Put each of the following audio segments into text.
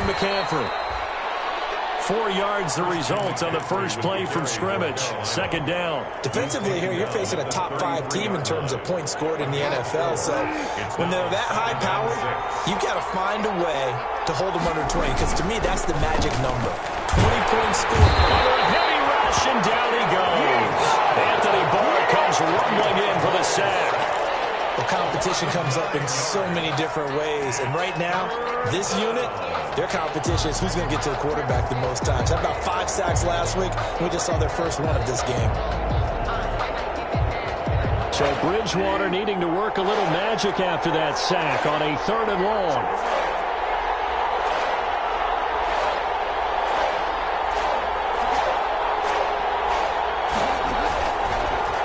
McCaffrey. 4 yards the result on the first play from scrimmage. Second down. Defensively here, you're facing a top 5 team in terms of points scored in the NFL. So when they're that high powered, you've got to find a way to hold them under 20. Because to me, that's the magic number. 20 points scored. Under a heavy rush, and down he goes. Anthony Barr comes rumbling in for the sack. The competition comes up in so many different ways. And right now, this unit, their competition is who's going to get to the quarterback the most times. Had about 5 sacks last week. We just saw their first one of this game. So Bridgewater needing to work a little magic after that sack on a 3rd and long.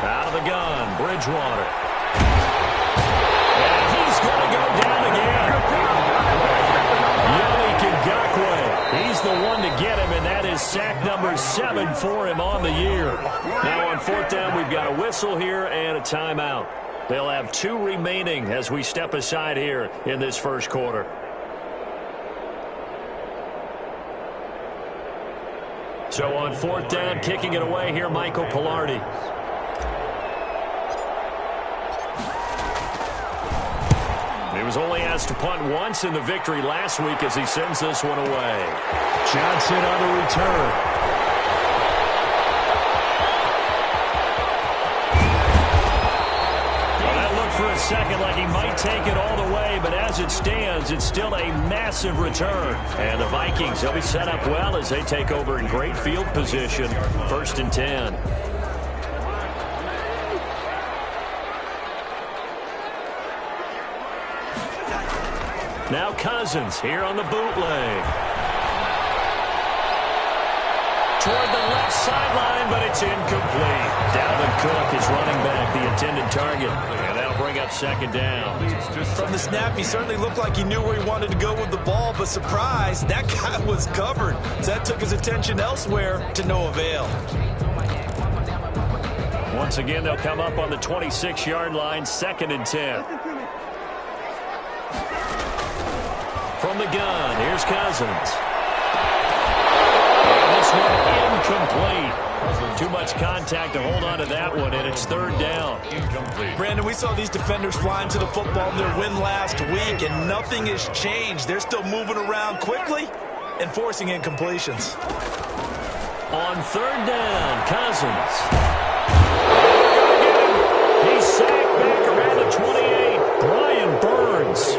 Out of the gun, Bridgewater. He's the one to get him, and that is sack number 7 for him on the year. Now on 4th down, we've got a whistle here and a timeout. They'll have 2 remaining as we step aside here in this first quarter. So on 4th down, kicking it away here, Michael Pilardi. He was only asked to punt once in the victory last week as he sends this one away. Johnson on the return. Well, that looked for a second like he might take it all the way, but as it stands, it's still a massive return. And the Vikings, they'll be set up well as they take over in great field position. 1st and 10. Now Cousins here on the bootleg. Toward the left sideline, but it's incomplete. Dalvin Cook is running back the intended target. And that'll bring up 2nd down. From the snap, he certainly looked like he knew where he wanted to go with the ball, but surprise, that guy was covered. So that took his attention elsewhere to no avail. Once again, they'll come up on the 26-yard line, 2nd and 10. From the gun, here's Cousins. And this one incomplete. Too much contact to hold on to that one, and it's 3rd down. Brandon, we saw these defenders flying to the football in their win last week, and nothing has changed. They're still moving around quickly and forcing incompletions. On 3rd down, Cousins. He's sacked back around the 28. Brian Burns.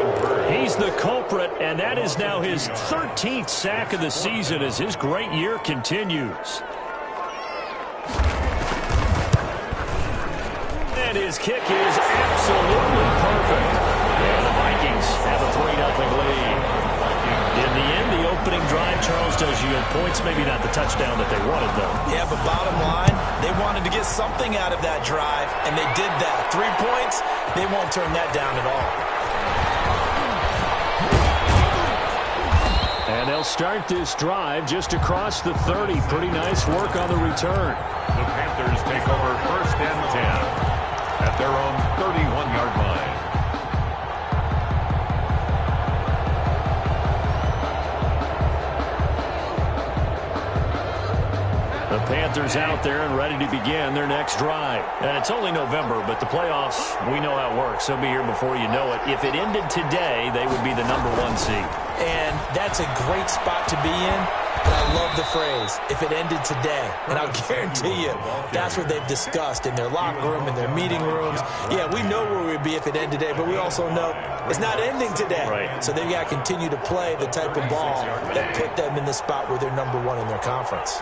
He's the culprit, and that is now his 13th sack of the season as his great year continues. And his kick is absolutely perfect. And the Vikings have a 3-0 lead. In the end, the opening drive, Charles, does yield points. Maybe not the touchdown that they wanted, though. Yeah, but bottom line, they wanted to get something out of that drive, and they did that. 3 points, they won't turn that down at all. And they'll start this drive just across the 30. Pretty nice work on the return. The Panthers take over 1st and 10 at their own 31-yard line. The Panthers out there and ready to begin their next drive. And it's only November, but the playoffs, we know how it works. They'll be here before you know it. If it ended today, they would be the #1 seed. And that's a great spot to be in. And I love the phrase, if it ended today. And I'll guarantee you, that's what they've discussed in their locker room, in their meeting rooms. Yeah, we know where we'd be if it ended today, but we also know it's not ending today. Right. So they've got to continue to play the type of ball that put them in the spot where they're #1 in their conference.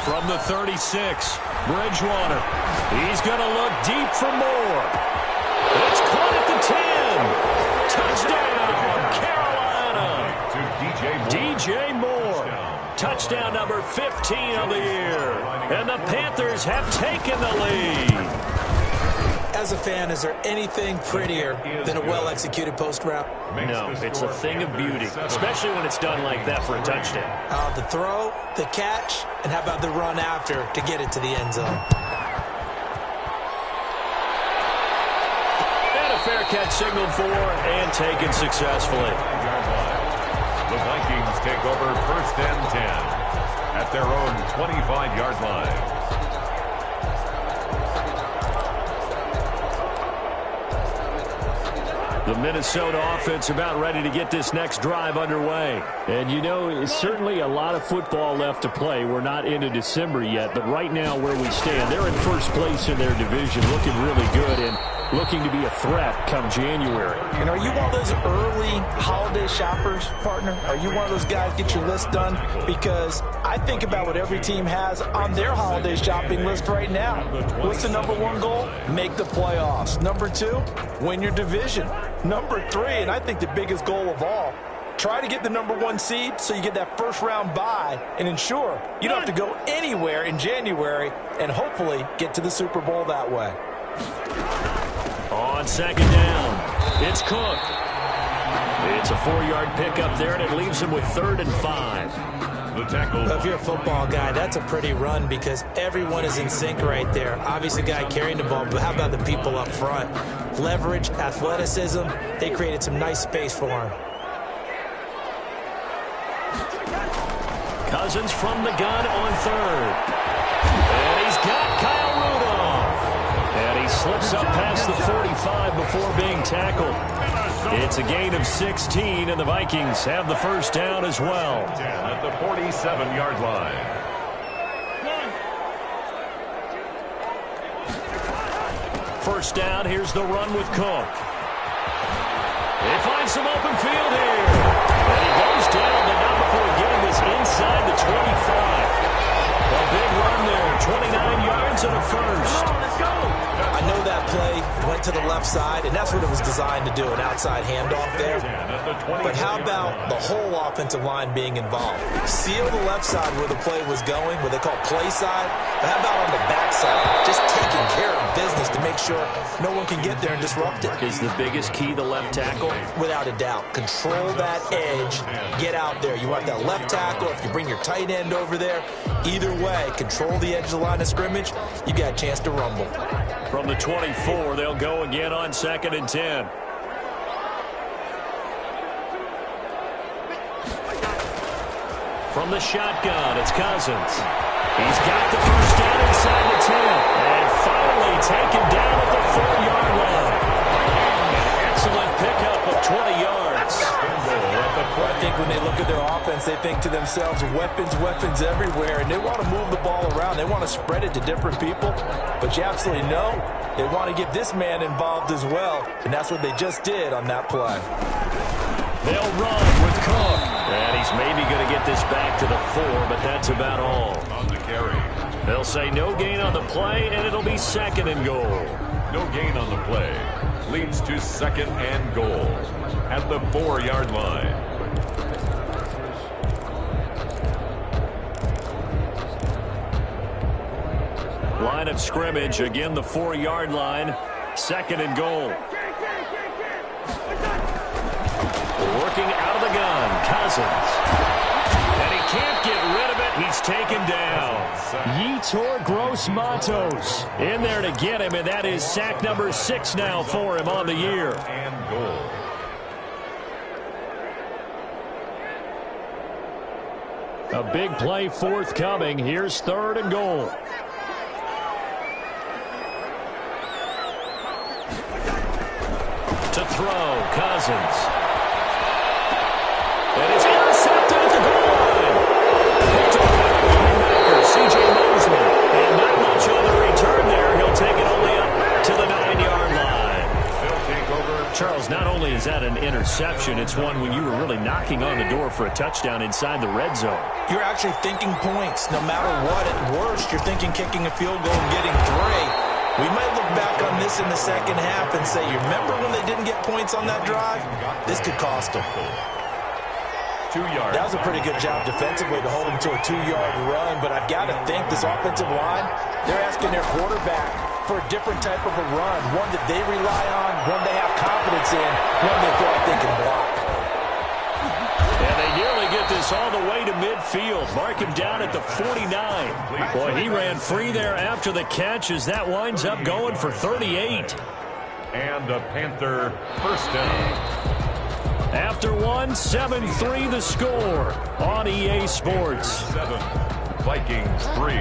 From the 36, Bridgewater. He's going to look deep for more. It's caught at the 10. Touchdown, Carolina. DJ Moore. Touchdown number 15 of the year. And the Panthers have taken the lead. As a fan, is there anything prettier than a well-executed post route? No, it's a thing of beauty, especially when it's done like that for a touchdown. The throw, the catch, and how about the run after to get it to the end zone? fair catch signaled for and taken successfully. The Vikings take over 1st and 10 at their own 25-yard line. The Minnesota offense about ready to get this next drive underway. And, you know, it's certainly a lot of football left to play. We're not into December yet, but right now where we stand, they're in first place in their division, looking really good and looking to be a threat come January. And are you one of those early holiday shoppers, partner? Are you one of those guys get your list done? Because I think about what every team has on their holiday shopping list right now. What's the number one goal? Make the playoffs. Number two, win your division. Number three, and I think the biggest goal of all, try to get the number one seed so you get that first round bye and ensure you don't have to go anywhere in January and hopefully get to the Super Bowl that way. On second down, it's Cook. It's a 4-yard pickup there, and it leaves him with 3rd and 5. The tackle. If you're a football guy, that's a pretty run because everyone is in sync right there. Obviously, the guy carrying the ball, but how about the people up front? Leverage, athleticism, they created some nice space for him. Cousins from the gun on 3rd. And he's got Kyle Rudolph. And he slips up past the 45 before being tackled. It's a gain of 16, and the Vikings have the first down as well. At the 47-yard line. First down, here's the run with Cook. They find some open field here. And he goes down, but not before getting this inside the 25. A big run there, 29 yards and a first. I know that play went to the left side, and that's what it was designed to do, an outside handoff there. But how about the whole offensive line being involved? Seal the left side where the play was going, what they call play side. But how about on the back side? Just taking care of business to make sure no one can get there and disrupt it. Is the biggest key the left tackle? Without a doubt. Control that edge. Get out there. You want that left tackle. If you bring your tight end over there, either way, control the edge of the line of scrimmage. You got a chance to rumble. From the 24, they'll go again on 2nd and 10. From the shotgun, it's Cousins. He's got the first down inside the 10. And finally taken down at the 4-yard line. An excellent pickup of 20 yards. I think when they look at their offense, they think to themselves, weapons, weapons everywhere, and they want to move the ball around. They want to spread it to different people, but you absolutely know they want to get this man involved as well, and that's what they just did on that play. They'll run with Cook, and he's maybe going to get this back to the 4, but that's about all. On the carry. They'll say no gain on the play, and it'll be 2nd and goal. No gain on the play. Leads to 2nd and goal at the 4-yard line. Line of scrimmage, again the 4-yard line, 2nd and goal. Working out of the gun, Cousins. And he can't get rid of it. He's taken down. Yetur Gross-Matos in there to get him, and that is sack number 6 now for him on the year. And goal. A big play forthcoming. Here's 3rd and goal. To throw, Cousins. And it's intercepted at the goal line. Picked up by the linebacker, C.J. Mosley. And not much on the return there. He'll take it only up to the 9-yard line. They'll take over. Charles, not only is that an interception, it's one when you were really knocking on the door for a touchdown inside the red zone. You're actually thinking points. No matter what, at worst, you're thinking kicking a field goal and getting 3. We might look back on this in the second half and say, you remember when they didn't get points on that drive? This could cost them. 2 yards. That was a pretty good job defensively to hold them to a 2-yard run, but I've got to think this offensive line, they're asking their quarterback for a different type of a run, one that they rely on, one they have confidence in, one they feel like they can block. And they nearly get this all the way to midfield. Mark him down at the 49. Boy, he ran free there after the catch as that winds up going for 38. And a Panther first down. After one, 7-3 the score on EA Sports. 7, Vikings 3.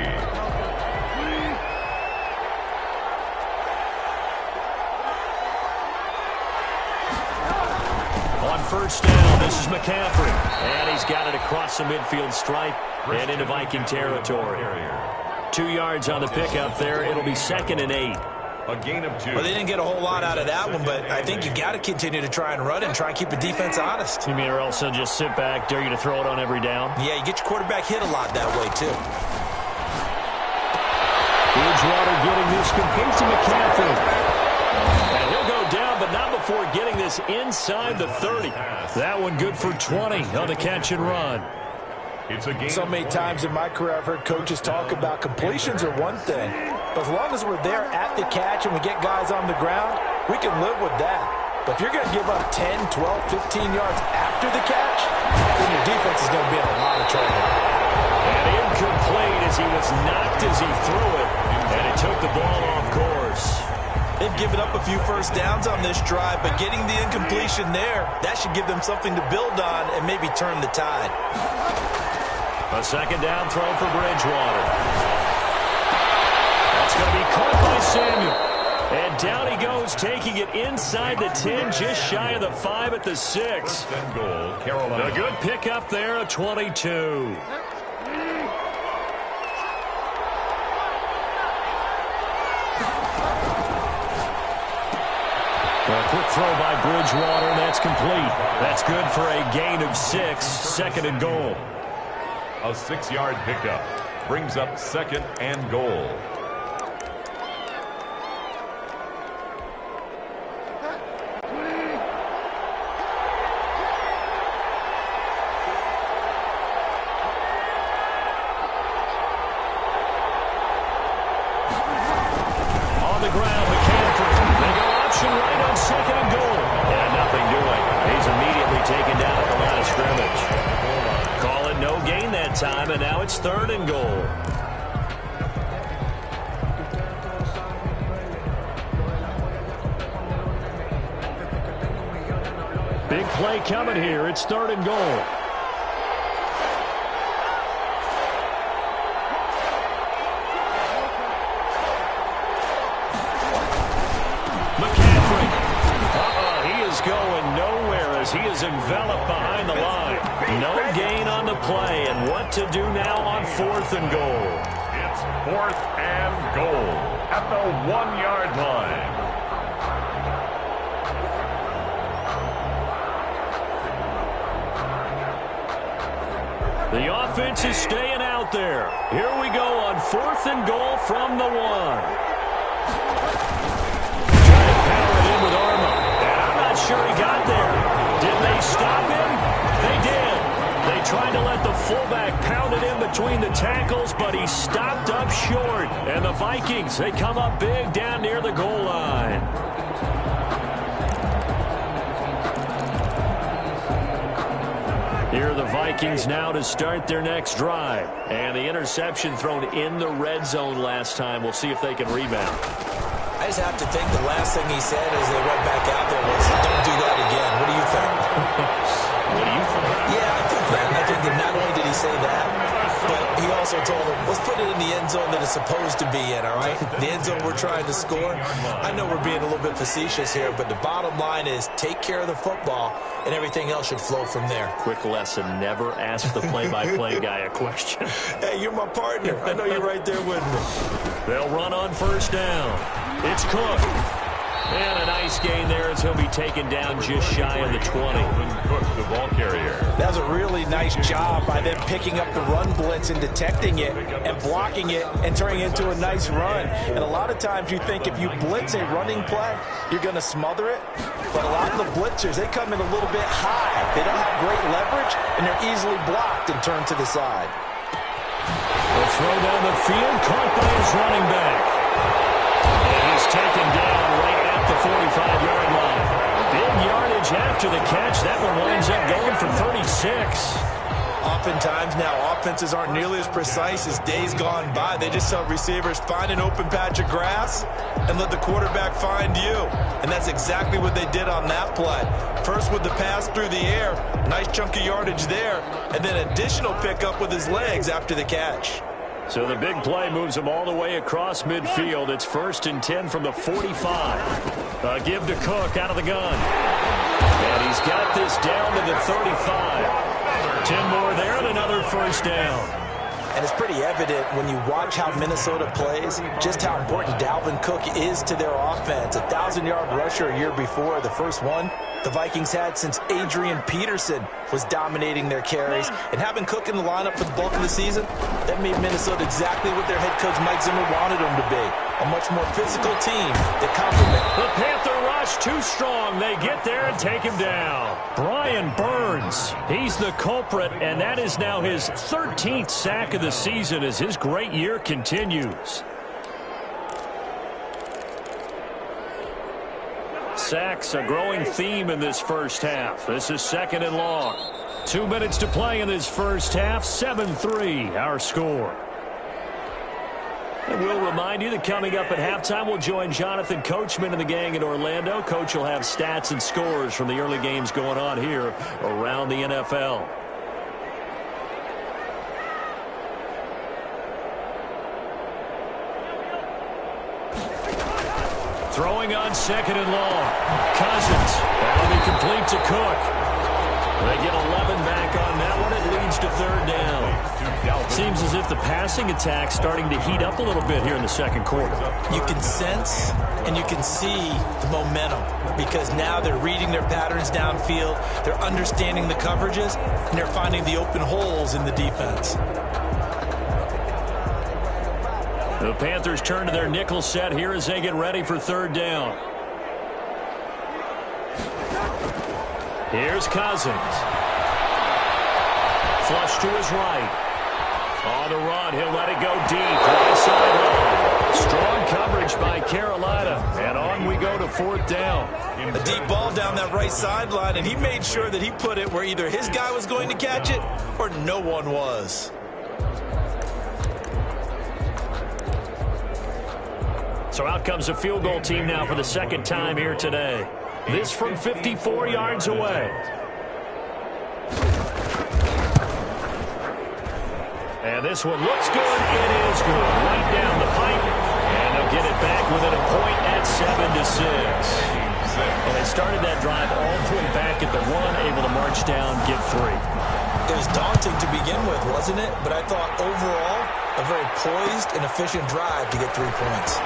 On first down, this is McCaffrey. And he's got it across the midfield stripe and into Viking territory. 2 yards on the pickup there. It'll be 2nd and 8. A gain of 2. Well, they didn't get a whole lot out of that one, but I think you got to continue to try and run and try and keep the defense honest. You mean or else they'll just sit back, dare you to throw it on every down? Yeah, you get your quarterback hit a lot that way, too. Bridgewater getting this complete to McCaffrey. And he'll go down, but not before getting this inside the 30. That one good for 20 on the catch and run. It's a game. So many times in my career I've heard coaches talk about completions are one thing. But as long as we're there at the catch and we get guys on the ground, we can live with that. But if you're going to give up 10, 12, 15 yards after the catch, then your defense is going to be in a lot of trouble. And incomplete as he was knocked as he threw it. And it took the ball off course. They've given up a few first downs on this drive, but getting the incompletion there, that should give them something to build on and maybe turn the tide. A second down throw for Bridgewater. That's going to be caught by Samuel. And down he goes, taking it inside the 10, just shy of the 5 at the 6. First and goal, Carolina. A good pickup there, a 22. A quick throw by Bridgewater, and that's complete. That's good for a gain of 6, 2nd and goal. A 6-yard pickup brings up 2nd and goal. On the ground, McCaffrey. They go option right on 2nd and goal. And nothing doing. He's immediately taken down at the line of scrimmage. Call it no gain that time, and now it's 3rd and goal. Big play coming here. It's 3rd and goal. McCaffrey. He is going nowhere as he is enveloped behind the line. No gain on the play, and what to do now on 4th and goal. It's 4th and goal at the 1-yard line. The offense is staying out there. Here we go on 4th and goal from the 1. Trying to power it in with Arma. And I'm not sure he got there. Did they stop him? They did. They tried to let the fullback pound it in between the tackles, but he stopped up short. And the Vikings, they come up big down near the goal line. Here are the Vikings now to start their next drive. And the interception thrown in the red zone last time. We'll see if they can rebound. I just have to think the last thing he said as they went back out there was, don't do that again. What do you think? What do you think? Yeah, I think that not only did he say that, but he also told them, let's put it in the end zone that it's supposed to be in, all right? The end zone we're trying to score. I know we're being a little bit facetious here, but the bottom line is take care of the football, and everything else should flow from there. Quick lesson, never ask the play-by-play guy a question. Hey, you're my partner. I know you're right there with me. They'll run on first down. It's Cook. And a nice gain there as he'll be taken down just shy of the 20. Cook, the ball carrier. That was a really nice job by them picking up the run blitz and detecting it and blocking it and turning it into a nice run. And a lot of times you think if you blitz a running play, you're going to smother it. But a lot of the blitzers, they come in a little bit high. They don't have great leverage, and they're easily blocked and turned to the side. The throw down the field, caught by his running back. And he's taken down right at the 45-yard line. Big yardage after the catch. That one winds up going for 36. Oftentimes now, offenses aren't nearly as precise as days gone by. They just tell receivers, find an open patch of grass and let the quarterback find you. And that's exactly what they did on that play. First with the pass through the air, nice chunk of yardage there, and then additional pickup with his legs after the catch. So the big play moves him all the way across midfield. It's 1st and 10 from the 45. A give to Cook out of the gun. And he's got this down to the 35. 10 more there and another first down. And it's pretty evident when you watch how Minnesota plays, just how important Dalvin Cook is to their offense. 1,000-yard rusher a year before, the first one the Vikings had since Adrian Peterson was dominating their carries. And having Cook in the lineup for the bulk of the season, that made Minnesota exactly what their head coach Mike Zimmer wanted them to be. A much more physical team that complement. The Panther rush too strong. They get there and take him down. Brian Burns, he's the culprit, and that is now his 13th sack of the season as his great year continues. Sacks, a growing theme in this first half. This is 2nd and long. 2 minutes to play in this first half. 7-3, our score. And we'll remind you that coming up at halftime, we'll join Jonathan Coachman and the gang in Orlando. Coach will have stats and scores from the early games going on here around the NFL. Throwing on 2nd and long. Cousins. That'll be complete to Cook. They get 11 back on that one. It leads to 3rd down. Seems as if the passing attack's starting to heat up a little bit here in the second quarter. You can sense and you can see the momentum because now they're reading their patterns downfield, they're understanding the coverages, and they're finding the open holes in the defense. The Panthers turn to their nickel set here as they get ready for 3rd down. Here's Cousins. Flush to his right. On the run, he'll let it go deep. Right sideline. Strong coverage by Carolina. And on we go to 4th down. A deep ball down that right sideline, and he made sure that he put it where either his guy was going to catch it or no one was. So out comes a field goal team now for the 2nd time here today. This from 54 yards away. And this one looks good. It is good. Right down the pipe. And they'll get it back within a point at 7-6. And they started that drive all the way back at the 1, able to march down, get 3. It was daunting to begin with, wasn't it? But I thought overall, a very poised and efficient drive to get 3 points.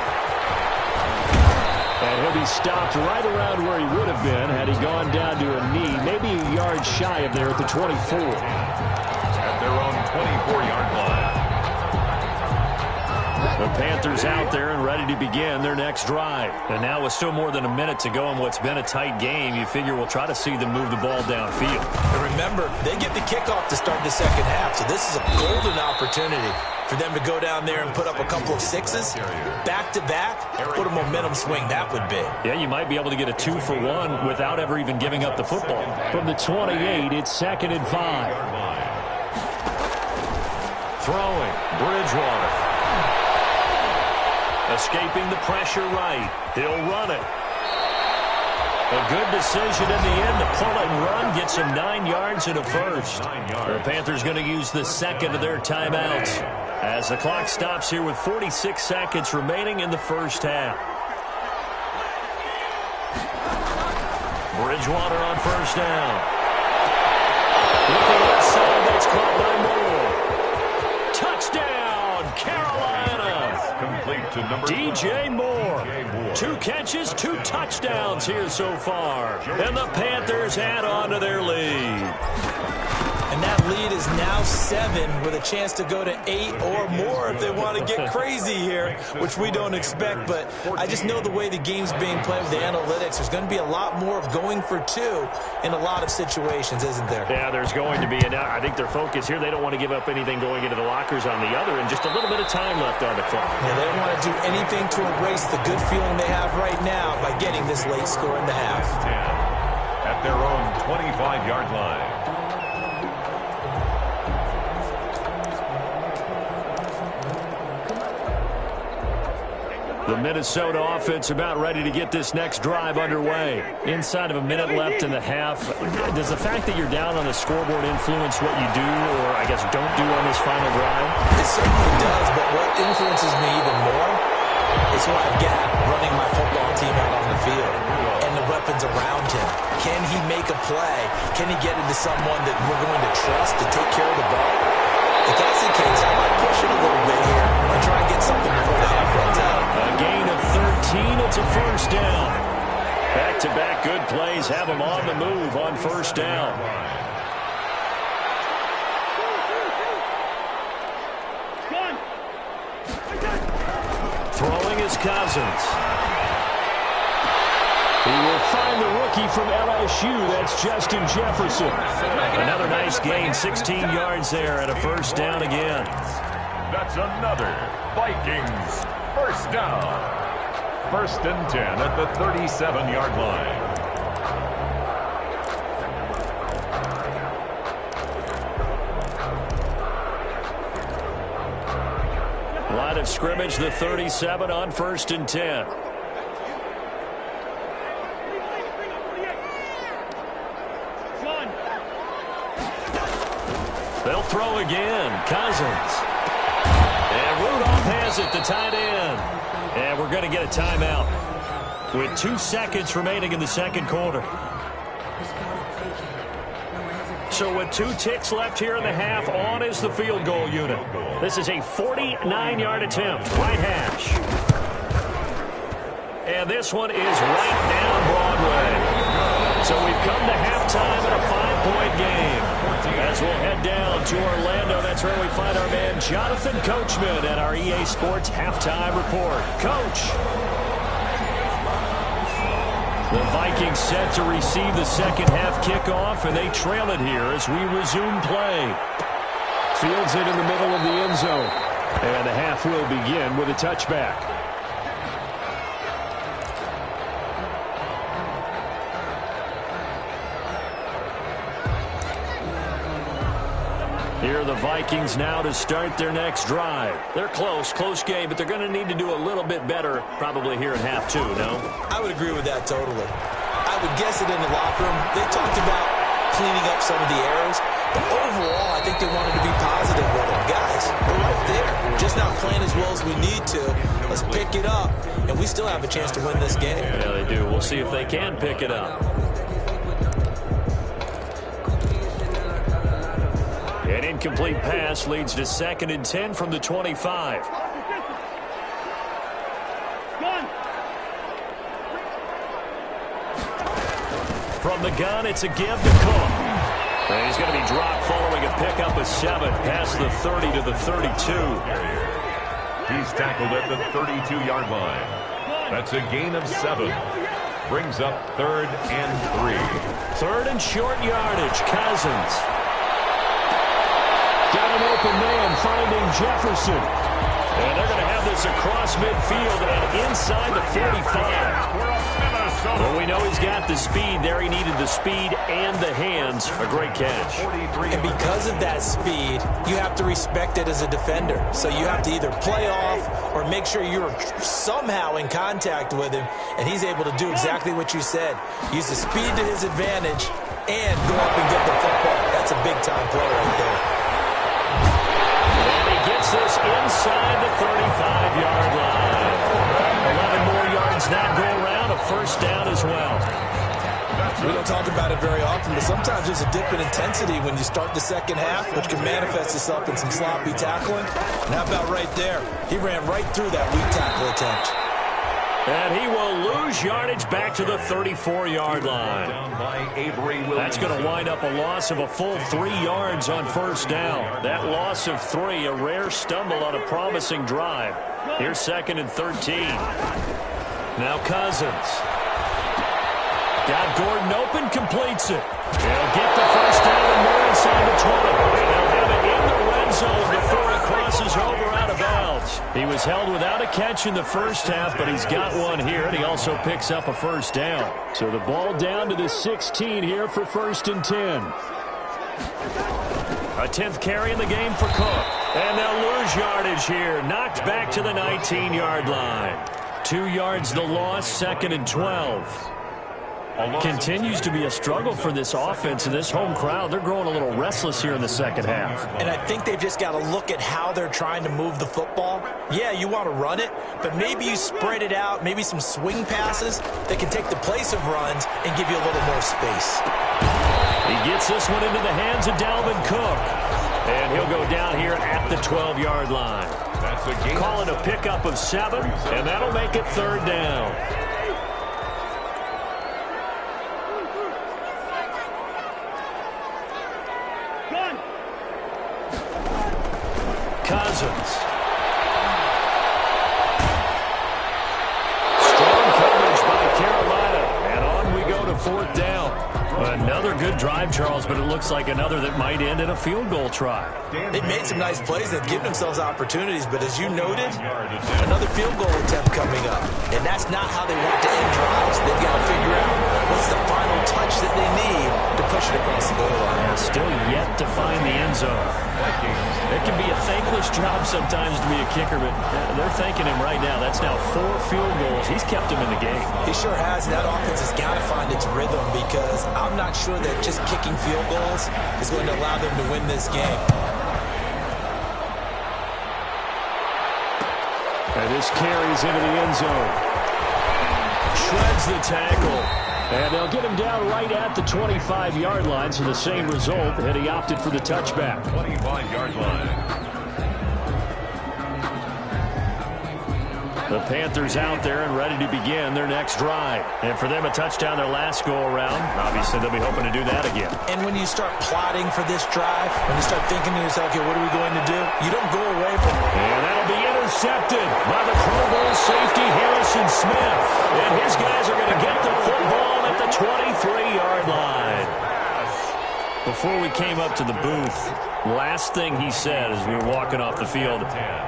And he'll be stopped right around where he would have been had he gone down to a knee, maybe a yard shy of there at the 24. At their own 24-yard line. The Panthers out there and ready to begin their next drive. And now with still more than a minute to go in what's been a tight game, you figure we'll try to see them move the ball downfield. And remember, they get the kickoff to start the second half, so this is a golden opportunity for them to go down there and put up a couple of 6s, back-to-back. What a momentum swing that would be. Yeah, you might be able to get a 2-for-1 without ever even giving up the football. From the 28, it's 2nd and 5. Throwing, Bridgewater. Escaping the pressure right. He'll run it. A good decision in the end to pull and run. Gets him 9 yards and a first. The Panthers going to use the 2nd of their timeouts as the clock stops here with 46 seconds remaining in the first half. Bridgewater on first down. Looking outside, that's caught by Moore. Touchdown, Carolina. Complete to number DJ Moore. 2 catches, 2 touchdowns here so far. And the Panthers add on to their lead. And that lead is now 7 with a chance to go to 8 or more if they want to get crazy here, which we don't expect. But I just know the way the game's being played with the analytics, there's going to be a lot more of going for 2 in a lot of situations, isn't there? Yeah, there's going to be. And I think their focus here, they don't want to give up anything going into the lockers on the other, and just a little bit of time left on the clock. Yeah, they don't want to do anything to erase the good feeling they have right now by getting this late score in the half. 10 at their own 25-yard line. The Minnesota offense about ready to get this next drive underway. Inside of a minute left in the half, does the fact that you're down on the scoreboard influence what you do or, I guess, don't do on this final drive? It certainly does, but what influences me even more is who I've got running my football team out on the field and the weapons around him. Can he make a play? Can he get into someone that we're going to trust to take care of the ball? If that's the case, I might push it a little bit here and try and get something before the half runs out. A gain of 13. It's a first down. Back-to-back good plays have him on the move on first down. Throwing is Cousins. He will find the rookie from LSU. That's Justin Jefferson. Another nice gain, 16 yards there, and a first down again. That's another Vikings first down. First and 10 at the 37-yard line. Line of scrimmage, the 37 on first and 10. They'll throw again. Cousins. And Rudolph has it, the tight end. And we're going to get a timeout with 2 seconds remaining in the second quarter. So with 2 ticks left here in the half, on is the field goal unit. This is a 49-yard attempt, right hash. And this one is right down Broadway. So we've come to halftime in a 5-point game. As we'll head down to Orlando, that's where we find our man Jonathan Coachman at our EA Sports Halftime Report. Coach. The Vikings set to receive the second half kickoff, and they trail it here as we resume play. Fields it in the middle of the end zone. And the half will begin with a touchback. Here are the Vikings now to start their next drive. They're close game, but they're going to need to do a little bit better probably here in half 2, no? I would agree with that totally. I would guess it in the locker room. They talked about cleaning up some of the errors, but overall, I think they wanted to be positive with them. Guys, we're right there. Just not playing as well as we need to. Let's pick it up, and we still have a chance to win this game. Yeah, they do. We'll see if they can pick it up. An incomplete pass leads to 2nd and 10 from the 25. From the gun, it's a give to Cook. And he's going to be dropped following a pickup of 7 past the 30 to the 32. He's tackled at the 32-yard line. That's a gain of 7. Brings up 3rd and 3. 3rd and short yardage. Cousins. Got an open man finding Jefferson. And they're going to have this across midfield and inside the 45. Well, we know he's got the speed there. He needed the speed and the hands. A great catch. And because of that speed, you have to respect it as a defender. So you have to either play off or make sure you're somehow in contact with him. And he's able to do exactly what you said. Use the speed to his advantage and go up and get the football. That's a big-time play right there. And he gets this inside the 35-yard line. 11 more yards that go around, a first down as well. We don't talk about it very often, but sometimes there's a dip in intensity when you start the second half, which can manifest itself in some sloppy tackling. And how about right there? He ran right through that weak tackle attempt. And he will lose yardage back to the 34-yard line. That's going to wind up a loss of a full 3 yards on first down. That loss of 3, a rare stumble on a promising drive. Here's 2nd and 13. Now Cousins. Got Gordon open, completes it. They'll get the first down and more inside the 20. And they'll have it in the red zone before it crosses over out of bounds. He was held without a catch in the first half, but he's got one here, and he also picks up a first down. So the ball down to the 16 here for 1st and 10. A 10th carry in the game for Cook. And they'll lose yardage here. Knocked back to the 19-yard line. 2 yards the loss, 2nd and 12. Continues to be a struggle for this offense and this home crowd. They're growing a little restless here in the second half. And I think they've just got to look at how they're trying to move the football. Yeah, you want to run it, but maybe you spread it out, maybe some swing passes that can take the place of runs and give you a little more space. He gets this one into the hands of Dalvin Cook. And he'll go down here at the 12-yard line. Call it a pickup of 7, and that'll make it 3rd down. Cousins. Strong coverage by Carolina. And on we go to 4th down. Another good drive, Charles, but it looks like another that might end in a field goal try. They've made some nice plays. They've given themselves opportunities, but as you noted, another field goal attempt coming up. And that's not how they want to end drives. They've got to figure out what's the final touch that they need to push it across the goal line. Yeah, still yet to find the end zone. It can be a thankless job sometimes to be a kicker, but they're thanking him right now. That's now 4 field goals. He's kept him in the game. He sure has. That offense has got to find its rhythm because I'm not sure that just kicking field goals is going to allow them to win this game. And this carries into the end zone. Shreds the tackle. And they'll get him down right at the 25-yard line, so the same result, and he opted for the touchback. 25-yard line. The Panthers out there and ready to begin their next drive. And for them, a touchdown their last go-around. Obviously, they'll be hoping to do that again. And when you start plotting for this drive, when you start thinking to yourself, okay, what are we going to do? You don't go away from it. And that'll be intercepted by the Pro Bowl safety Harrison Smith. And his guys are going to get the football at the 23-yard line. Before we came up to the booth, last thing he said as we were walking off the field,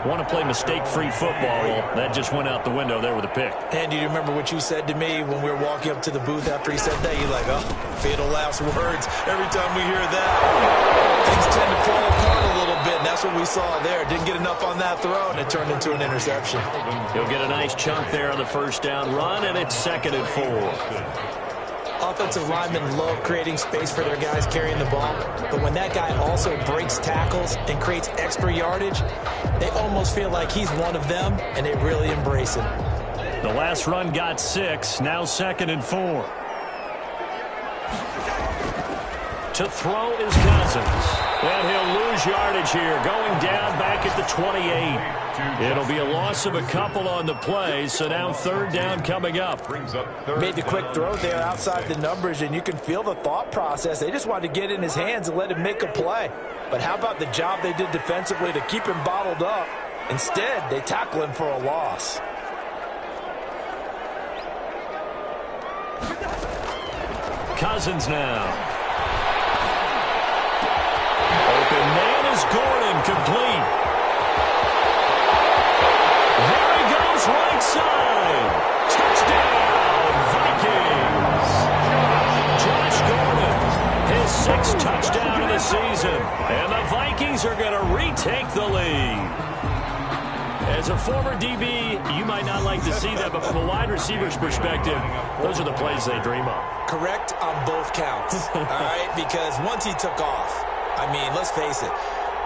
want to play mistake-free football. Well, that just went out the window there with a pick. And do you remember what you said to me when we were walking up to the booth after he said that? You're like, oh, fatal last words. Every time we hear that, things tend to fall apart a little bit, and that's what we saw there. Didn't get enough on that throw, and it turned into an interception. He'll get a nice chunk there on the first down run, and it's 2nd and 4. Offensive linemen love creating space for their guys carrying the ball, but when that guy also breaks tackles and creates extra yardage, they almost feel like he's one of them, and they really embrace him. The last run got 6, now 2nd and 4. To throw is Cousins. And he'll lose yardage here, going down back at the 28. It'll be a loss of a couple on the play, so now 3rd down coming up. Made the quick throw there outside the numbers, and you can feel the thought process. They just wanted to get in his hands and let him make a play. But how about the job they did defensively to keep him bottled up? Instead, they tackle him for a loss. Cousins now. Open man is Gordon, complete. There he goes, right side. Touchdown, Vikings. Josh Gordon, his 6th touchdown of the season. And the Vikings are going to retake the lead. As a former DB, you might not like to see that, but from a wide receiver's perspective, those are the plays they dream of. Correct on both counts, all right? Because once he took off, I mean, let's face it,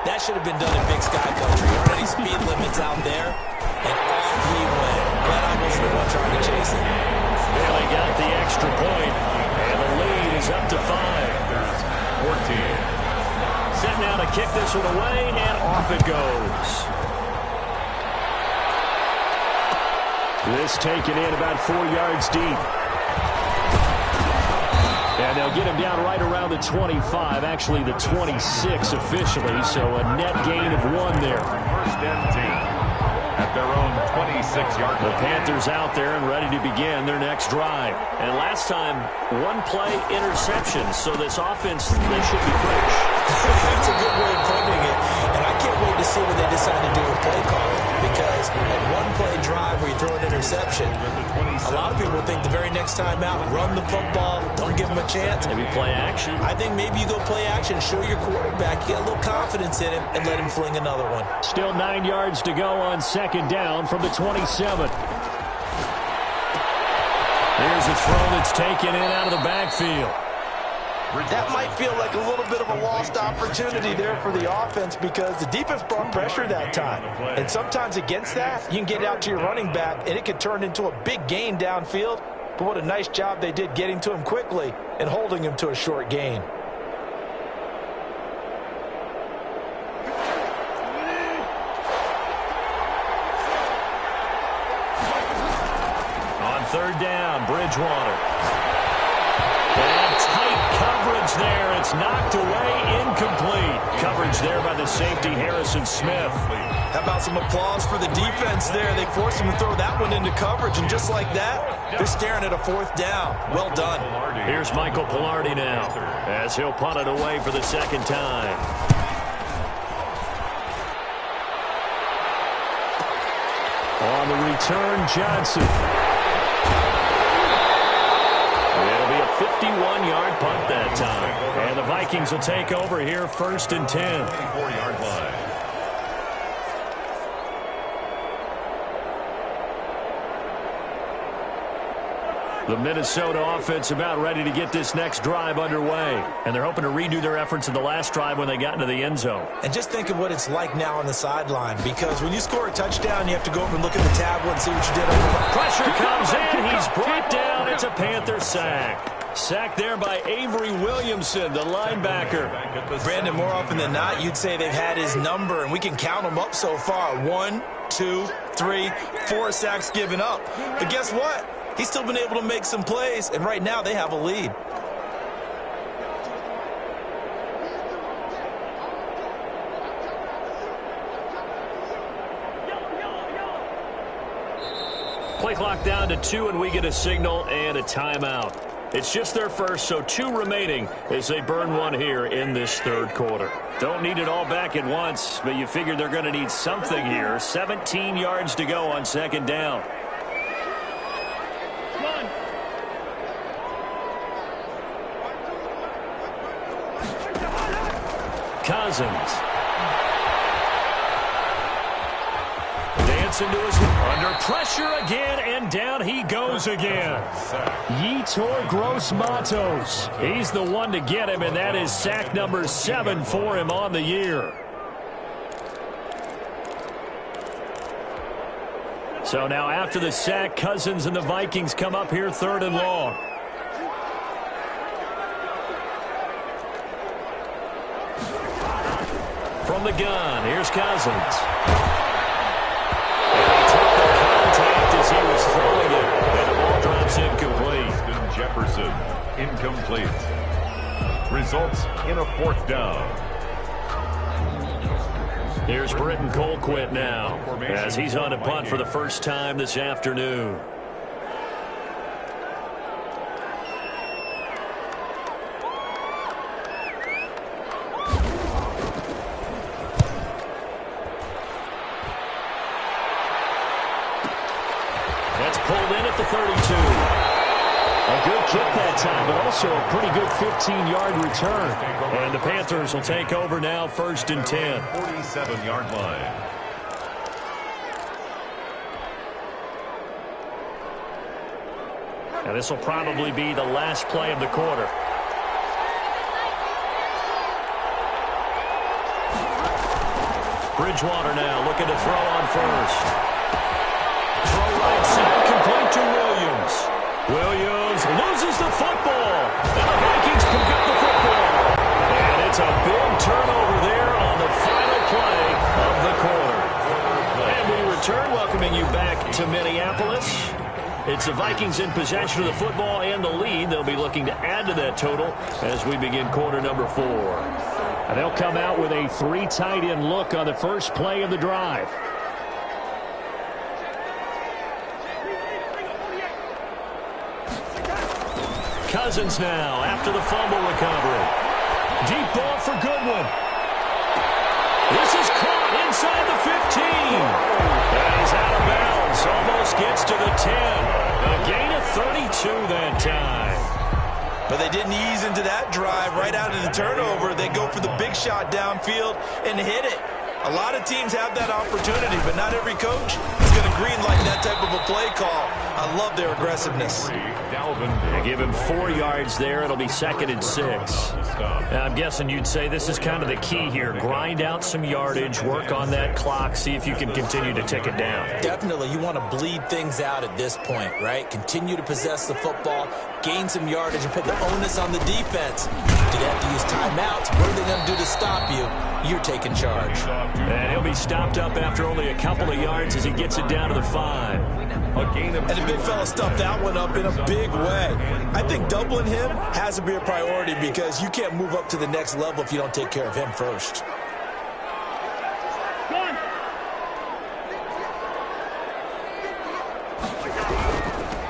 that should have been done in Big Sky Country. There aren't any speed limits out there, and off he went. Glad I wasn't the one trying to chase it. Bailey got the extra point, and the lead is up to 5. 14. Set now to kick this one away, and off it goes. This taken in about 4 yards deep. And they'll get him down right around the 25, actually the 26 officially, so a net gain of 1 there. 1st and 10 at their own 26-yard line. The Panthers out there and ready to begin their next drive. And last time, 1-play interception, so this offense, they should be fresh. That's a good way of putting it, and I can't wait to see what they decide to do with play calling, because a 1-play drive where you throw an interception, a lot of people think the very next time out, run the football, don't give them a chance. Maybe play action. I think maybe you go play action, show your quarterback, get a little confidence in him, and let him fling another one. Still 9 yards to go on 2nd down from the 27. Here's a throw that's taken in out of the backfield. That might feel like a little bit of a lost opportunity there for the offense because the defense brought pressure that time. And sometimes against that, you can get out to your running back, and it could turn into a big gain downfield. But what a nice job they did getting to him quickly and holding him to a short gain. On third down, Bridgewater. And tight coverage there. It's knocked away, incomplete. Coverage there by the safety, Harrison Smith. How about some applause for the defense there? They forced him to throw that one into coverage, and just like that, they're staring at a fourth down. Well done. Here's Michael Pilardi now, as he'll punt it away for the second time. On the return, Johnson. It'll be a 51-yard punt that time. And the Vikings will take over here, 1st and 10. 24-yard line. The Minnesota offense about ready to get this next drive underway. And they're hoping to redo their efforts in the last drive when they got into the end zone. And just think of what it's like now on the sideline, because when you score a touchdown, you have to go over and look at the tablet and see what you did. Pressure comes in. He's brought down. It's a Panther sack. Sacked there by Avery Williamson, the linebacker. Brandon, more often than not, you'd say they've had his number, and we can count them up so far. 1, 2, 3, 4 sacks given up. But guess what? He's still been able to make some plays, and right now they have a lead. Play clock down to 2, and we get a signal and a timeout. It's just their first, so 2 remaining as they burn one here in this third quarter. Don't need it all back at once, but you figure they're going to need something here. 17 yards to go on second down. Cousins. Dancing to his under pressure again, and down he goes again. Yetur Gross-Matos. He's the one to get him, and that is sack number 7 for him on the year. So now after the sack, Cousins and the Vikings come up here 3rd and long. From the gun, here's Cousins. And he took the contact as he was throwing it, and the ball drops incomplete. Jefferson, incomplete. Results in a 4th down. Here's Britton Colquitt now, as he's on a punt for the first time this afternoon. That's pulled in at the 32. A good kick that time, but also a pretty good 15-yard return. And the Panthers will take over now, 1st and 10. 47-yard line. And this will probably be the last play of the quarter. Bridgewater now looking to throw on first. Throw right side, complete to Williams. Williams loses the football. And the Vikings pick up the football. And it's a big turnover there on the final play of the quarter. And we return, welcoming you back to Minneapolis. It's the Vikings in possession of the football and the lead. They'll be looking to add to that total as we begin quarter number 4. And they'll come out with a 3 tight end look on the first play of the drive. Cousins now after the fumble recovery. Deep ball for Goodwin. This is caught inside the 15. And he's out of bounds. Almost gets to the 10. A gain of 32 that time. But they didn't ease into that drive right out of the turnover. They go for the big shot downfield and hit it. A lot of teams have that opportunity, but not every coach is going to greenlight that type of a play call. I love their aggressiveness. They give him 4 yards there. It'll be 2nd and 6. Now, I'm guessing you'd say this is kind of the key here. Grind out some yardage, work on that clock, see if you can continue to tick it down. Definitely. You want to bleed things out at this point, right? Continue to possess the football, gain some yardage, and put the onus on the defense. Do they have to use timeouts? What are they going to do to stop you? You're taking charge. And he'll be stopped up after only a couple of yards as he gets it down to the 5. And the big fella stuffed that one up in a big way. I think doubling him has to be a priority because you can't move up to the next level if you don't take care of him first.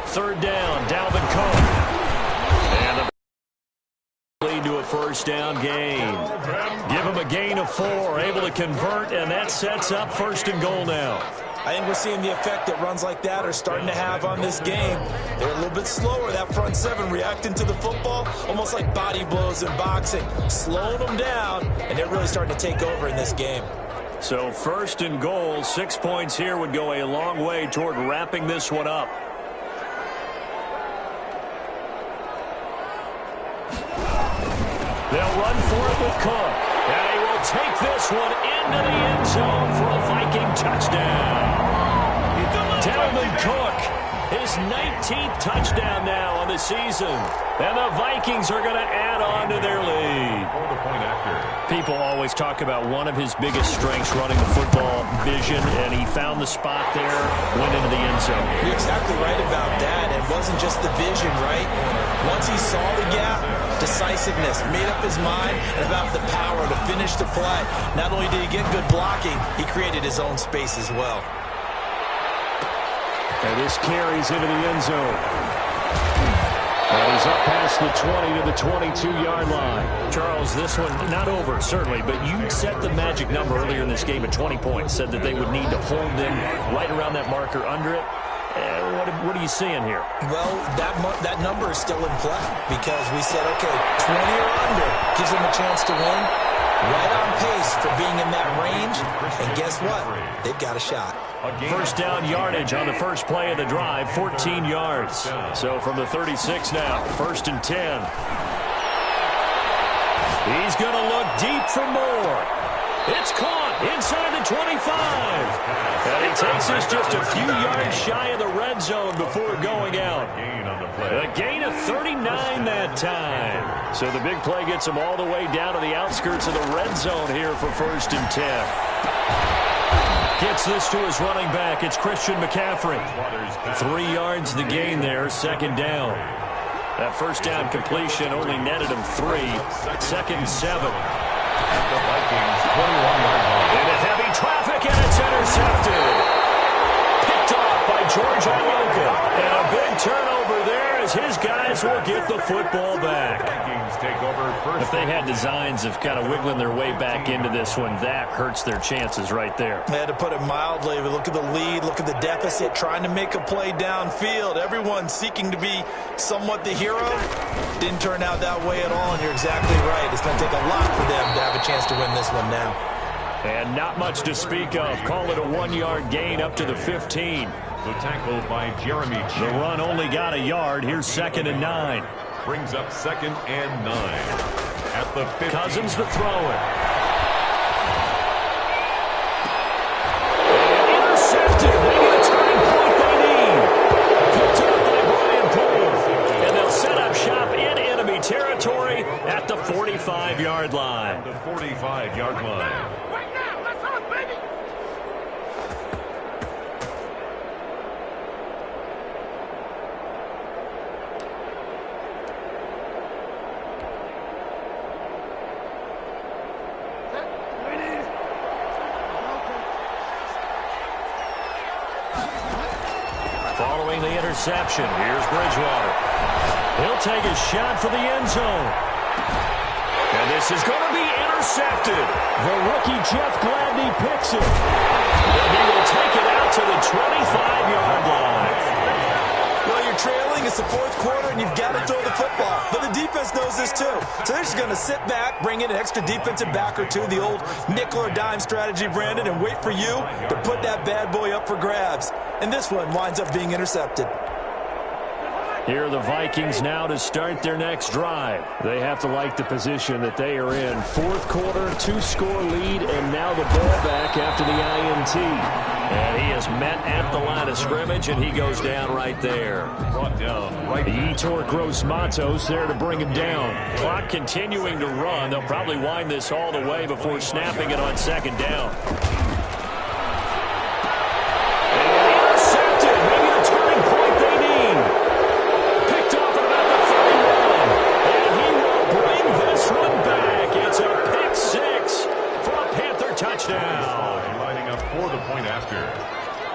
Third down, Dalvin Cook. And the lead to a first down gain. Give him a gain of 4, able to convert, and that sets up 1st and goal now. I think we're seeing the effect that runs like that are starting to have on this game. They're a little bit slower, that front 7, reacting to the football, almost like body blows in boxing, slowing them down, and they're really starting to take over in this game. So 1st and goal, 6 points here would go a long way toward wrapping this one up. They'll run for it with Cook. And he will take this one into the end zone for a Viking touchdown. Dalvin Cook, his 19th touchdown now on the season. And the Vikings are going to add on to their lead. People always talk about one of his biggest strengths running the football, vision, and he found the spot there, went into the end zone. You're exactly right about that. It wasn't just the vision, right? Once he saw the gap, decisiveness, made up his mind, and about the power to finish the play. Not only did he get good blocking, he created his own space as well. And this carries into the end zone. And he's up past the 20 to the 22-yard line. Charles, this one not over, certainly, but you set the magic number earlier in this game at 20 points, said that they would need to hold them right around that marker under it. What are you seeing here? Well, that number is still in play because we said, okay, 20 or under gives them a chance to win. Right on pace for being in that range. And guess what? They've got a shot. First down yardage on the first play of the drive, 14 yards. So from the 36 now, 1st and 10. He's going to look deep for more. It's caught inside the 25. And he takes us just a few yards shy of the red zone before going out. A gain of 39 that time. So the big play gets him all the way down to the outskirts of the red zone here for 1st and 10. Gets this to his running back. It's Christian McCaffrey. 3 yards the gain there, 2nd down. That first down completion only netted him 3. 2nd and 7. At the Vikings 21-yard line. Into heavy traffic, and it's intercepted. Picked off by George Iloka. And a big turnover there as his guys will get the football back. Vikings take over first. If they had designs of kind of wiggling their way back into this one, that hurts their chances right there. I had to put it mildly. Look at the lead, look at the deficit, trying to make a play downfield. Everyone seeking to be somewhat the hero. Didn't turn out that way at all, and you're exactly right. It's going to take a lot for them to have a chance to win this one now. And not much to speak of. Call it a 1-yard gain up to the 15. The tackle by Jeremy Chinn. The run only got a yard. Here's 2nd and 9. Brings up 2nd and 9. At the 15. Cousins to throw it. Intercepted. Maybe the turning point they need. Picked up by Brian Poole. And they'll set up shop in enemy territory at the 45-yard line. The 45-yard line. Following the interception, here's Bridgewater. He'll take a shot for the end zone. And this is going to be intercepted. The rookie Jeff Gladney picks it. And he will take it out to the 25-yard line. Well, you're trailing. It's the fourth quarter, and you've got to throw the football. But the defense knows this too. So they're just going to sit back, bring in an extra defensive back or two, the old nickel or dime strategy, Brandon, and wait for you to put that bad boy up for grabs. And this one winds up being intercepted. Here are the Vikings now to start their next drive. They have to like the position that they are in. Fourth quarter, 2-score lead, and now the ball back after the INT. And he is met at the line of scrimmage, and he goes down right there. Brought down right. Yetur Gross-Matos there to bring him down. Clock continuing to run. They'll probably wind this all the way before snapping it on second down.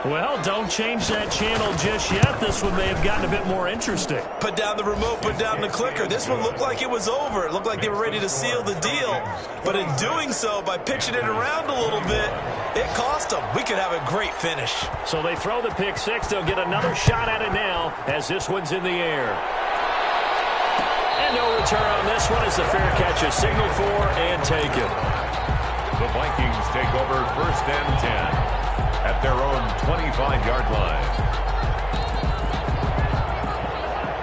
Well, don't change that channel just yet. This one may have gotten a bit more interesting. Put down the remote, put down the clicker. This one looked like it was over. It looked like they were ready to seal the deal. But in doing so, by pitching it around a little bit, it cost them. We could have a great finish. So they throw the pick six. They'll get another shot at it now as this one's in the air. And no return on this one as the fair catch is signaled for and taken. The Vikings take over 1st and 10. At their own 25-yard line.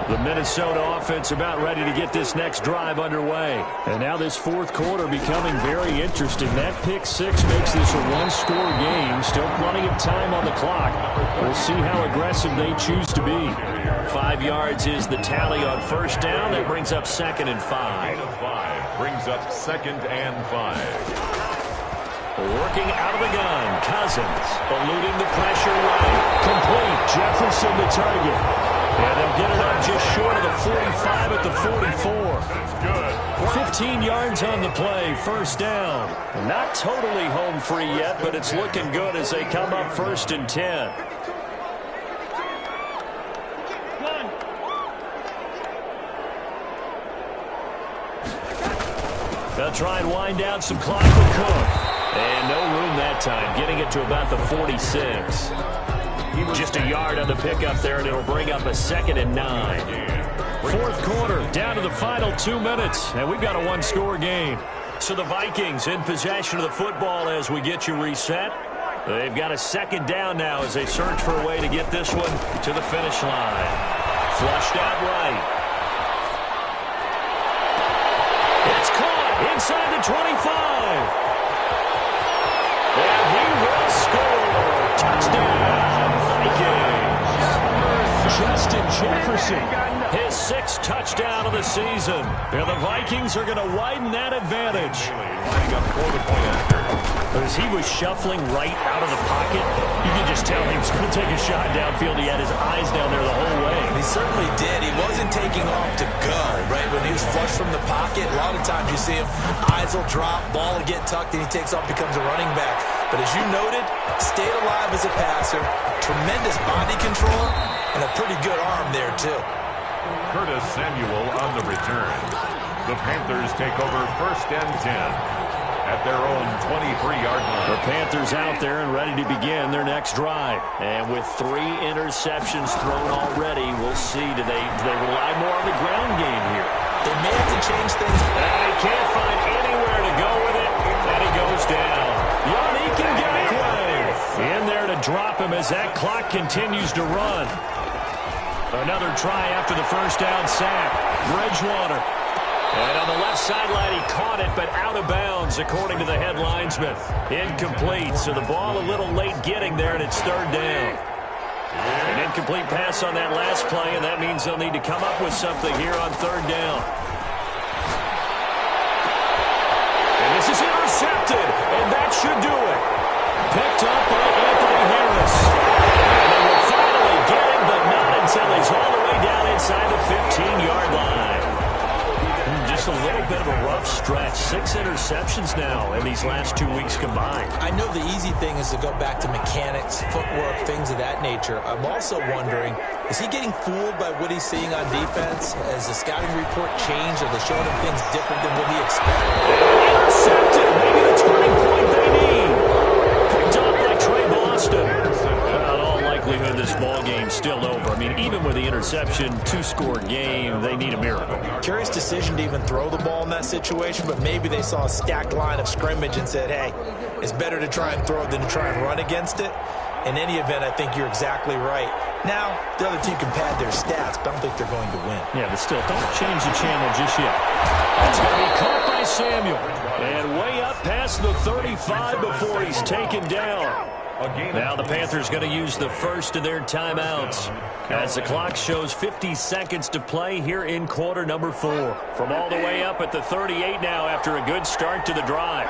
The Minnesota offense about ready to get this next drive underway. And now this fourth quarter becoming very interesting. That pick six makes this a one-score game. Still plenty of time on the clock. We'll see how aggressive they choose to be. 5 yards is the tally on first down. That brings up 2nd and 5. Brings up 2nd and 5. Working out of the gun, Cousins eluding the pressure right. Complete, Jefferson the target. And they'll get it up just short of the 45 at the 44. That's good. 15 yards on the play, first down. Not totally home free yet, but it's looking good as they come up 1st and 10. They'll try and wind down some clock with Cook. And no room that time, getting it to about the 46. Just a yard on the pickup there, and it'll bring up a 2nd and 9. Fourth quarter, down to the final 2 minutes, and we've got a one-score game. So the Vikings in possession of the football as we get you reset. They've got a 2nd down now as they search for a way to get this one to the finish line. Flushed out right. It's caught inside the 25. And he will score. Touchdown, Vikings. Justin Jefferson, his 6th touchdown of the season. And the Vikings are going to widen that advantage. Lining up for the point after. As he was shuffling right out of the pocket, you could just tell he was going to take a shot downfield. He had his eyes down there the whole way. He certainly did. He wasn't taking off to go, right? When he was flushed from the pocket, a lot of times you see him, eyes will drop, ball will get tucked, and he takes off, becomes a running back. But as you noted, stayed alive as a passer, tremendous body control, and a pretty good arm there, too. Curtis Samuel on the return. The Panthers take over 1st and 10. At their own 23-yard line. The Panthers out there and ready to begin their next drive. And with 3 interceptions thrown already, we'll see. Do they rely more on the ground game here? They may have to change things. They can't find anywhere to go with it. And he goes down. Yannick Ngakoue in there to drop him as that clock continues to run. Another try after the first down sack. Bridgewater. And on the left sideline, he caught it, but out of bounds, according to the head linesman. Incomplete, so the ball a little late getting there, and it's 3rd down. An incomplete pass on that last play, and that means they'll need to come up with something here on 3rd down. And this is intercepted, and that should do it. Picked up by Anthony Harris. And they will finally get him, but not until he's all the way down inside the 15-yard line. Just a little bit of a rough stretch. 6 interceptions now in these last 2 weeks combined. I know the easy thing is to go back to mechanics, footwork, things of that nature. I'm also wondering, is he getting fooled by what he's seeing on defense? Has the scouting report changed? Are they showing him things different than what he expected? Intercepted. Maybe the turning point they need. Picked up by Trey Boston. In all likelihood, this ball game's still over. I mean, even with the interception, two-interception, two-score game. They need a miracle. Curious decision to even throw the ball in that situation, but maybe they saw a stacked line of scrimmage and said, hey, it's better to try and throw than to try and run against it. In any event, I think you're exactly right. Now, the other team can pad their stats, but I don't think they're going to win. Yeah, but still, don't change the channel just yet. That's going to be caught by Samuel. And way up past the 35 before he's taken down. Now the Panthers going to use the first of their timeouts as the clock shows 50 seconds to play here in quarter number 4. From all the way up at the 38 now after a good start to the drive.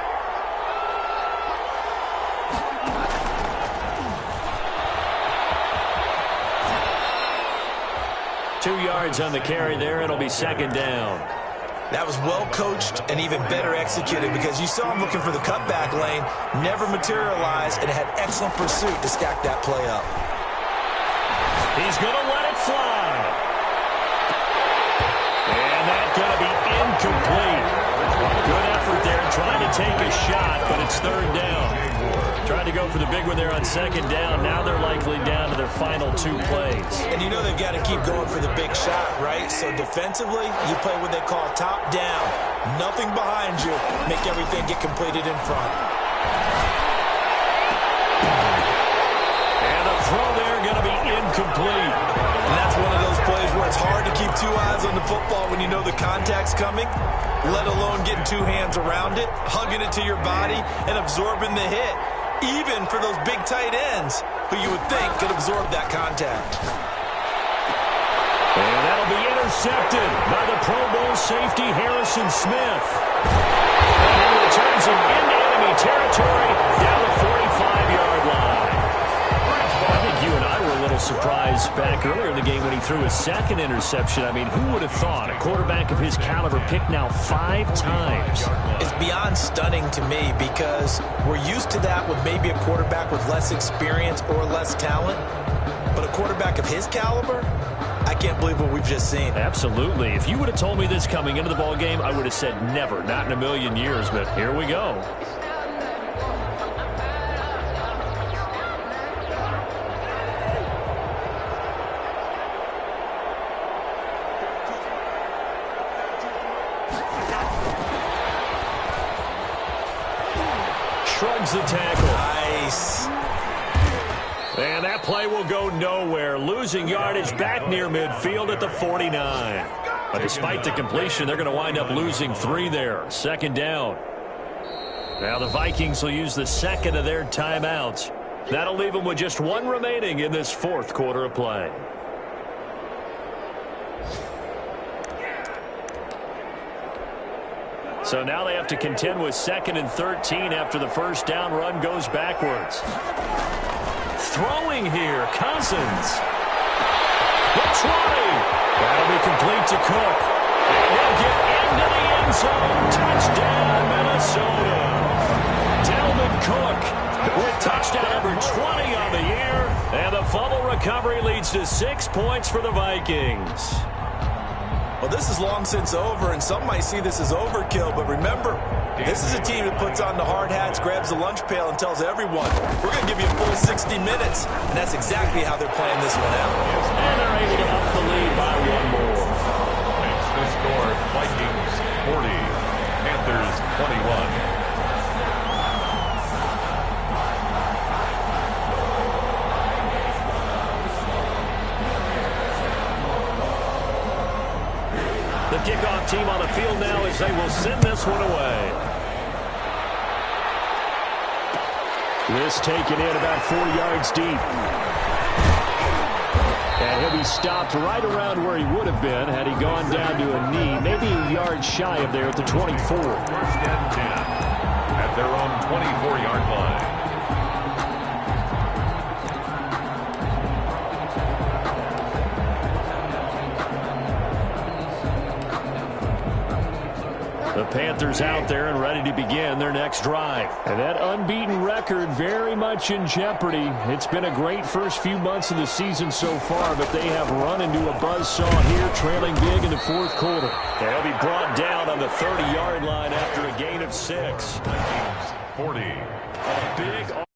Two yards on the carry there. It'll be second down. That was well coached and even better executed because you saw him looking for the cutback lane, never materialized, and had excellent pursuit to stack that play up. He's going to let it fly. And that's going to be incomplete. Good effort there trying to take a shot, but it's third down. Trying to go for the big one there on second down. Now they're likely down to their final 2 plays. And you know they've got to keep going for the big shot, right? So defensively, you play what they call top down. Nothing behind you. Make everything get completed in front. And the throw there going to be incomplete. And that's one of those plays where it's hard to keep 2 eyes on the football when you know the contact's coming, let alone getting 2 hands around it, hugging it to your body, and absorbing the hit. Even for those big tight ends who you would think could absorb that contact. And that'll be intercepted by the Pro Bowl safety Harrison Smith. And he returns him into enemy territory down the 45-yard line. I think you and I were a little surprised back earlier in the game when he threw his second interception. I mean, who would have thought a quarterback of his caliber picked now 5 times? It's beyond stunning to me because we're used to that with maybe a quarterback with less experience or less talent. But a quarterback of his caliber, I can't believe what we've just seen. Absolutely. If you would have told me this coming into the ball game, I would have said never, not in a million years. But here we go. Shrugs the tackle. Nice. And that play will go nowhere. Losing yardage back near midfield at the 49. But despite the completion, they're going to wind up losing 3 there. Second down. Now the Vikings will use the second of their timeouts. That'll leave them with just 1 remaining in this 4th quarter of play. So now they have to contend with 2nd and 13 after the first down run goes backwards. Throwing here, Cousins. The 20. That'll be complete to Cook. And he'll get into the end zone. Touchdown, Minnesota. Dalvin Cook with touchdown number 20 on the year. And the fumble recovery leads to 6 points for the Vikings. Well, this is long since over, and some might see this as overkill, but remember, this is a team that puts on the hard hats, grabs the lunch pail, and tells everyone, we're going to give you a full 60 minutes, and that's exactly how they're playing this one out. And they're able to up the lead by 1 more. Makes the score Vikings 40, Panthers 21. The kickoff team on the field now as they will send this one away. This taken in about 4 yards deep. And he'll be stopped right around where he would have been had he gone down to a knee, maybe a yard shy of there at the 24. First and 10 at their own 24-yard line. The Panthers out there and ready to begin their next drive. And that unbeaten record very much in jeopardy. It's been a great first few months of the season so far, but they have run into a buzzsaw here, trailing big in the 4th quarter. They'll be brought down on the 30-yard line after a gain of 6. 40. A big